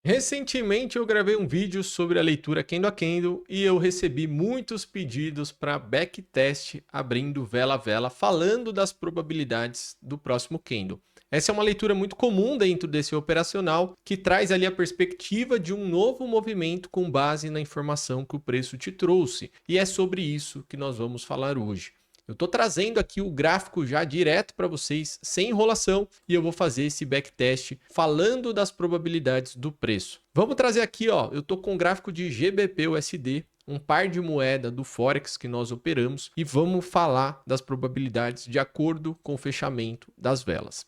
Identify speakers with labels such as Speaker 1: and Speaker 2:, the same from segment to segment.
Speaker 1: Recentemente eu gravei um vídeo sobre a leitura candle a candle e eu recebi muitos pedidos para backtest abrindo vela a vela, falando das probabilidades do próximo candle. Essa é uma leitura muito comum dentro desse operacional, que traz ali a perspectiva de um novo movimento com base na informação que o preço te trouxe. E é sobre isso que nós vamos falar hoje. Eu estou trazendo aqui o gráfico já direto para vocês, sem enrolação, e eu vou fazer esse backtest falando das probabilidades do preço. Vamos trazer aqui, ó, eu estou com o gráfico de GBP/USD, um par de moeda do Forex que nós operamos, e vamos falar das probabilidades de acordo com o fechamento das velas.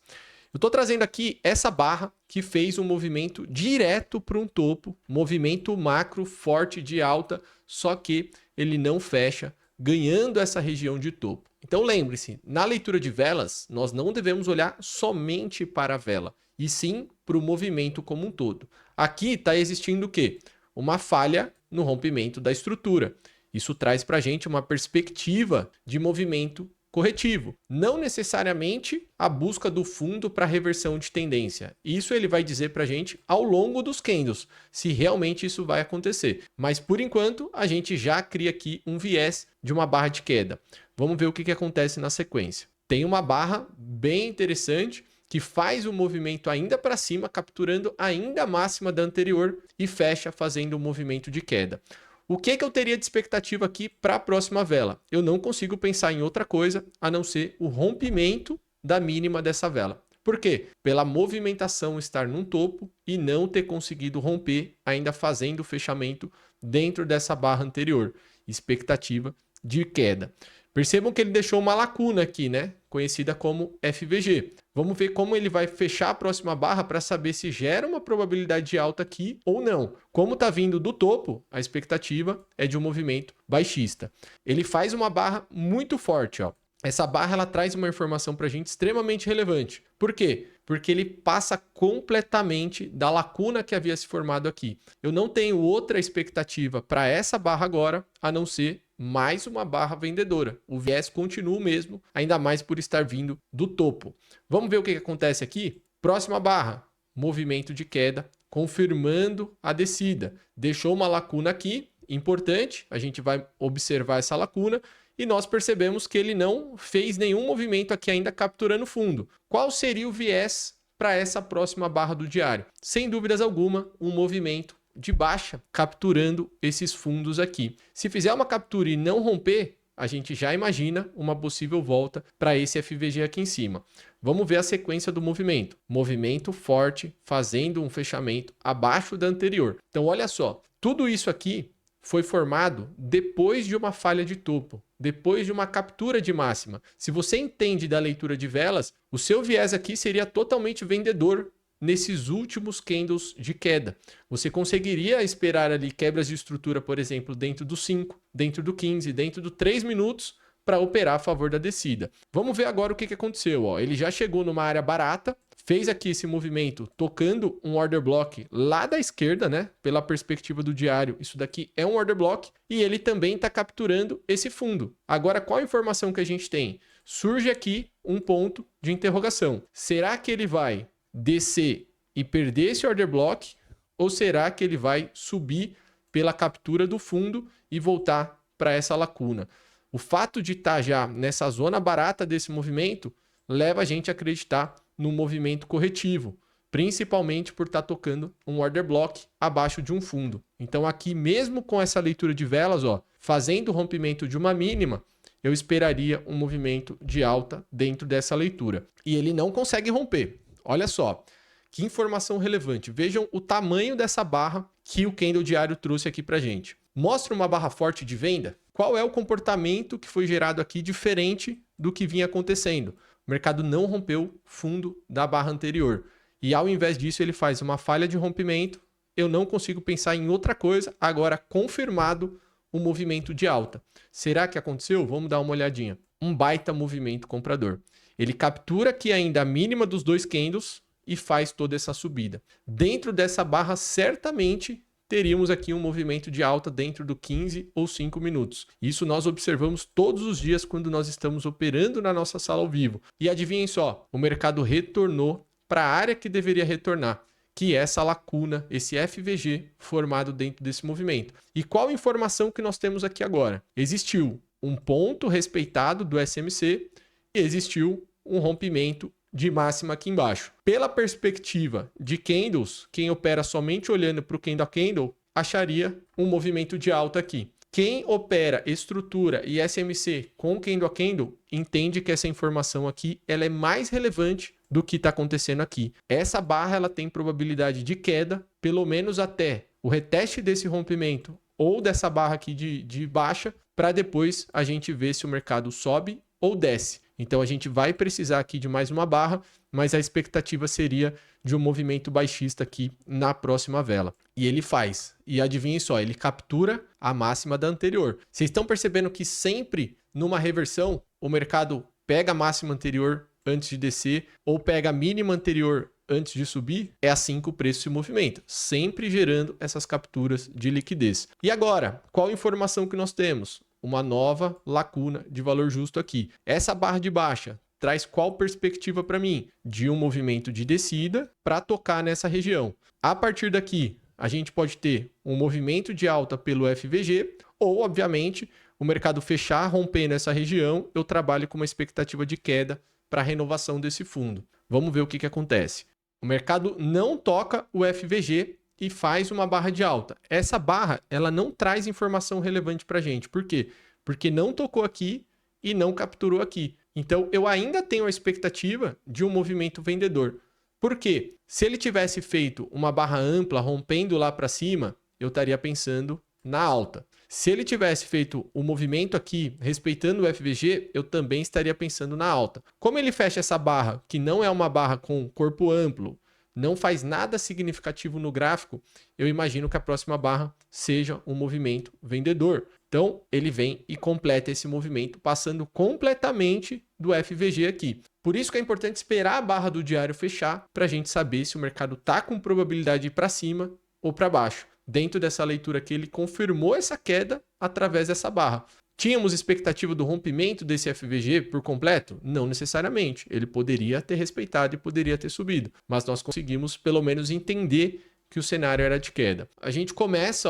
Speaker 1: Eu estou trazendo aqui essa barra que fez um movimento direto para um topo, movimento macro forte de alta, só que ele não fecha ganhando essa região de topo. Então lembre-se, na leitura de velas, nós não devemos olhar somente para a vela, e sim para o movimento como um todo. Aqui está existindo o quê? Uma falha no rompimento da estrutura. Isso traz para a gente uma perspectiva de movimento corretivo, não necessariamente a busca do fundo para reversão de tendência. Isso ele vai dizer para a gente ao longo dos candles, se realmente isso vai acontecer. Mas por enquanto, a gente já cria aqui um viés de uma barra de queda. Vamos ver o que acontece na sequência. Tem uma barra bem interessante que faz o movimento ainda para cima, capturando ainda a máxima da anterior e fecha fazendo um movimento de queda. O que eu teria de expectativa aqui para a próxima vela? Eu não consigo pensar em outra coisa a não ser o rompimento da mínima dessa vela. Por quê? Pela movimentação estar num topo e não ter conseguido romper, ainda fazendo o fechamento dentro dessa barra anterior. Expectativa de queda. Percebam que ele deixou uma lacuna aqui, né? Conhecida como FVG. Vamos ver como ele vai fechar a próxima barra para saber se gera uma probabilidade de alta aqui ou não. Como está vindo do topo, a expectativa é de um movimento baixista. Ele faz uma barra muito forte, ó. Essa barra ela traz uma informação para a gente extremamente relevante. Por quê? Porque ele passa completamente da lacuna que havia se formado aqui. Eu não tenho outra expectativa para essa barra agora, a não ser mais uma barra vendedora. O viés continua o mesmo, ainda mais por estar vindo do topo. Vamos ver o que acontece aqui? Próxima barra, movimento de queda, confirmando a descida. Deixou uma lacuna aqui, importante, a gente vai observar essa lacuna, e nós percebemos que ele não fez nenhum movimento aqui ainda capturando fundo. Qual seria o viés para essa próxima barra do diário? Sem dúvidas alguma, um movimento de baixa, capturando esses fundos aqui. Se fizer uma captura e não romper, a gente já imagina uma possível volta para esse FVG aqui em cima. Vamos ver a sequência do movimento. Movimento forte, fazendo um fechamento abaixo da anterior. Então, olha só, tudo isso aqui foi formado depois de uma falha de topo, depois de uma captura de máxima. Se você entende da leitura de velas, o seu viés aqui seria totalmente vendedor nesses últimos candles de queda. Você conseguiria esperar ali quebras de estrutura, por exemplo, dentro do 5, dentro do 15, dentro do 3 minutos para operar a favor da descida. Vamos ver agora o que aconteceu. Ó. Ele já chegou numa área barata, fez aqui esse movimento tocando um order block lá da esquerda, né? Pela perspectiva do diário, isso daqui é um order block e ele também está capturando esse fundo. Agora, qual a informação que a gente tem? Surge aqui um ponto de interrogação. Será que ele vai descer e perder esse order block? Ou será que ele vai subir pela captura do fundo e voltar para essa lacuna? O fato de estar já nessa zona barata desse movimento leva a gente a acreditar no movimento corretivo, principalmente por estar tocando um order block abaixo de um fundo. Então aqui mesmo com essa leitura de velas, ó, fazendo o rompimento de uma mínima, eu esperaria um movimento de alta dentro dessa leitura. E ele não consegue romper. Olha só, que informação relevante. Vejam o tamanho dessa barra que o candle diário trouxe aqui para gente. Mostra uma barra forte de venda? Qual é o comportamento que foi gerado aqui diferente do que vinha acontecendo? O mercado não rompeu fundo da barra anterior. E ao invés disso, ele faz uma falha de rompimento. Eu não consigo pensar em outra coisa. Agora, confirmado o movimento de alta. Será que aconteceu? Vamos dar uma olhadinha. Um baita movimento comprador. Ele captura aqui ainda a mínima dos dois candles e faz toda essa subida. Dentro dessa barra, certamente teríamos aqui um movimento de alta dentro do 15 ou 5 minutos. Isso nós observamos todos os dias quando nós estamos operando na nossa sala ao vivo. E adivinhem só, o mercado retornou para a área que deveria retornar, que é essa lacuna, esse FVG formado dentro desse movimento. E qual informação que nós temos aqui agora? Existiu um ponto respeitado do SMC e existiu um rompimento de máxima aqui embaixo. Pela perspectiva de candles, quem opera somente olhando para o candle a candle, acharia um movimento de alta aqui. Quem opera estrutura e SMC com candle a candle entende que essa informação aqui ela é mais relevante do que está acontecendo aqui. Essa barra ela tem probabilidade de queda, pelo menos até o reteste desse rompimento ou dessa barra aqui de baixa, para depois a gente ver se o mercado sobe ou desce. Então a gente vai precisar aqui de mais uma barra, mas a expectativa seria de um movimento baixista aqui na próxima vela. E ele faz. E adivinhem só, ele captura a máxima da anterior. Vocês estão percebendo que sempre numa reversão o mercado pega a máxima anterior antes de descer ou pega a mínima anterior antes de subir? É assim que o preço se movimenta, sempre gerando essas capturas de liquidez. E agora, qual informação que nós temos? Uma nova lacuna de valor justo aqui. Essa barra de baixa traz qual perspectiva para mim? De um movimento de descida para tocar nessa região. A partir daqui, a gente pode ter um movimento de alta pelo FVG ou, obviamente, o mercado fechar rompendo essa região, eu trabalho com uma expectativa de queda para a renovação desse fundo. Vamos ver o que acontece. O mercado não toca o FVG e faz uma barra de alta. Essa barra ela não traz informação relevante para a gente. Por quê? Porque não tocou aqui e não capturou aqui. Então, eu ainda tenho a expectativa de um movimento vendedor. Por quê? Se ele tivesse feito uma barra ampla, rompendo lá para cima, eu estaria pensando na alta. Se ele tivesse feito o movimento aqui, respeitando o FVG, eu também estaria pensando na alta. Como ele fecha essa barra, que não é uma barra com corpo amplo, não faz nada significativo no gráfico, eu imagino que a próxima barra seja um movimento vendedor. Então, ele vem e completa esse movimento, passando completamente do FVG aqui. Por isso que é importante esperar a barra do diário fechar para a gente saber se o mercado está com probabilidade de ir para cima ou para baixo. Dentro dessa leitura aqui, ele confirmou essa queda através dessa barra. Tínhamos expectativa do rompimento desse FVG por completo? Não necessariamente. Ele poderia ter respeitado e poderia ter subido. Mas nós conseguimos, pelo menos, entender que o cenário era de queda. A gente começa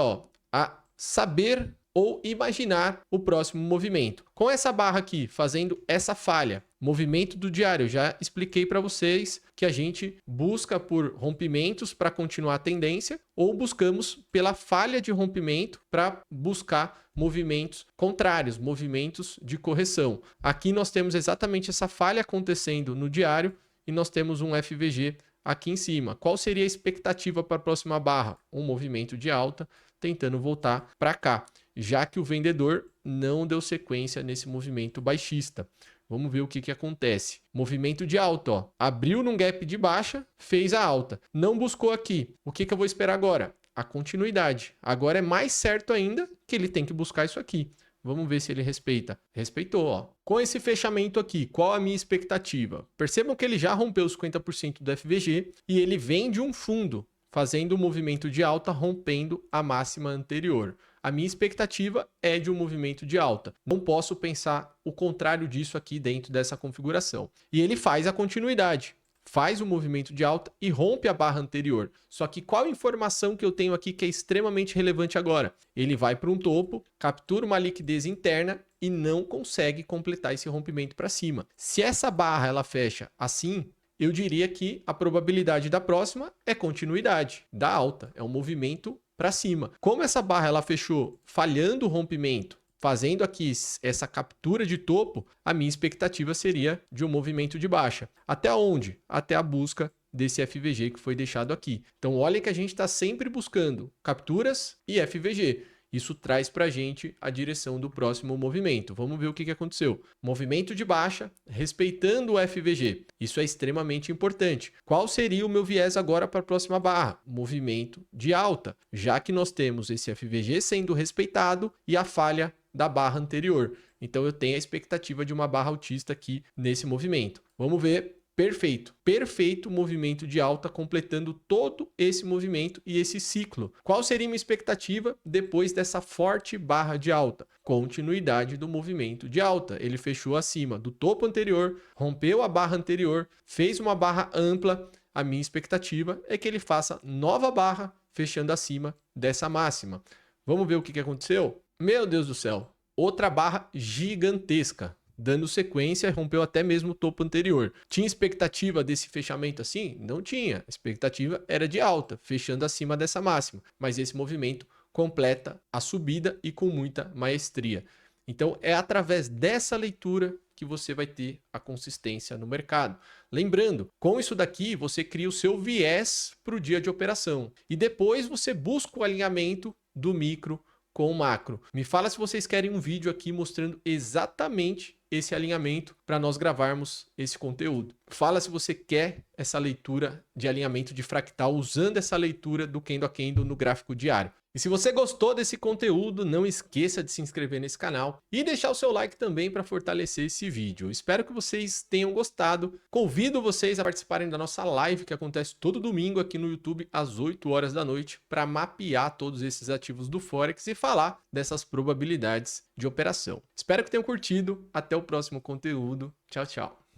Speaker 1: a saber ou imaginar o próximo movimento. Com essa barra aqui, fazendo essa falha, movimento do diário, já expliquei para vocês que a gente busca por rompimentos para continuar a tendência ou buscamos pela falha de rompimento para buscar movimentos contrários, movimentos de correção. Aqui nós temos exatamente essa falha acontecendo no diário e nós temos um FVG aqui em cima. Qual seria a expectativa para a próxima barra? Um movimento de alta tentando voltar para cá, já que o vendedor não deu sequência nesse movimento baixista. Vamos ver o que acontece. Movimento de alta, ó. Abriu num gap de baixa, fez a alta. Não buscou aqui. O que eu vou esperar agora? A continuidade. Agora é mais certo ainda que ele tem que buscar isso aqui. Vamos ver se ele respeita. Respeitou, ó. Com esse fechamento aqui, qual a minha expectativa? Percebam que ele já rompeu os 50% do FVG e ele vem de um fundo, fazendo um movimento de alta, rompendo a máxima anterior. A minha expectativa é de um movimento de alta. Não posso pensar o contrário disso aqui dentro dessa configuração. E ele faz a continuidade. Faz o movimento de alta e rompe a barra anterior. Só que qual a informação que eu tenho aqui que é extremamente relevante agora? Ele vai para um topo, captura uma liquidez interna e não consegue completar esse rompimento para cima. Se essa barra ela fecha assim, eu diria que a probabilidade da próxima é continuidade da alta, é um movimento para cima. Como essa barra ela fechou falhando o rompimento, fazendo aqui essa captura de topo, a minha expectativa seria de um movimento de baixa. Até onde? Até a busca desse FVG que foi deixado aqui. Então, olhem que a gente está sempre buscando capturas e FVG. Isso traz para a gente a direção do próximo movimento. Vamos ver o que aconteceu. Movimento de baixa, respeitando o FVG. Isso é extremamente importante. Qual seria o meu viés agora para a próxima barra? Movimento de alta, já que nós temos esse FVG sendo respeitado e a falha da barra anterior. Então, eu tenho a expectativa de uma barra altista aqui nesse movimento. Vamos ver. Perfeito. Perfeito movimento de alta, completando todo esse movimento e esse ciclo. Qual seria minha expectativa depois dessa forte barra de alta? Continuidade do movimento de alta. Ele fechou acima do topo anterior, rompeu a barra anterior, fez uma barra ampla, a minha expectativa é que ele faça nova barra fechando acima dessa máxima. Vamos ver o que aconteceu? Meu Deus do céu, outra barra gigantesca, dando sequência, rompeu até mesmo o topo anterior. Tinha expectativa desse fechamento assim? Não tinha. A expectativa era de alta, fechando acima dessa máxima. Mas esse movimento completa a subida e com muita maestria. Então é através dessa leitura que você vai ter a consistência no mercado. Lembrando, com isso daqui você cria o seu viés para o dia de operação. E depois você busca o alinhamento do micro com o macro. Me fala se vocês querem um vídeo aqui mostrando exatamente esse alinhamento para nós gravarmos esse conteúdo. Fala se você quer essa leitura de alinhamento de fractal usando essa leitura do candle a candle no gráfico diário. E se você gostou desse conteúdo, não esqueça de se inscrever nesse canal e deixar o seu like também para fortalecer esse vídeo. Eu espero que vocês tenham gostado. Convido vocês a participarem da nossa live que acontece todo domingo aqui no YouTube às 8 horas da noite para mapear todos esses ativos do Forex e falar dessas probabilidades de operação. Espero que tenham curtido. Até o próximo conteúdo. Tchau, tchau.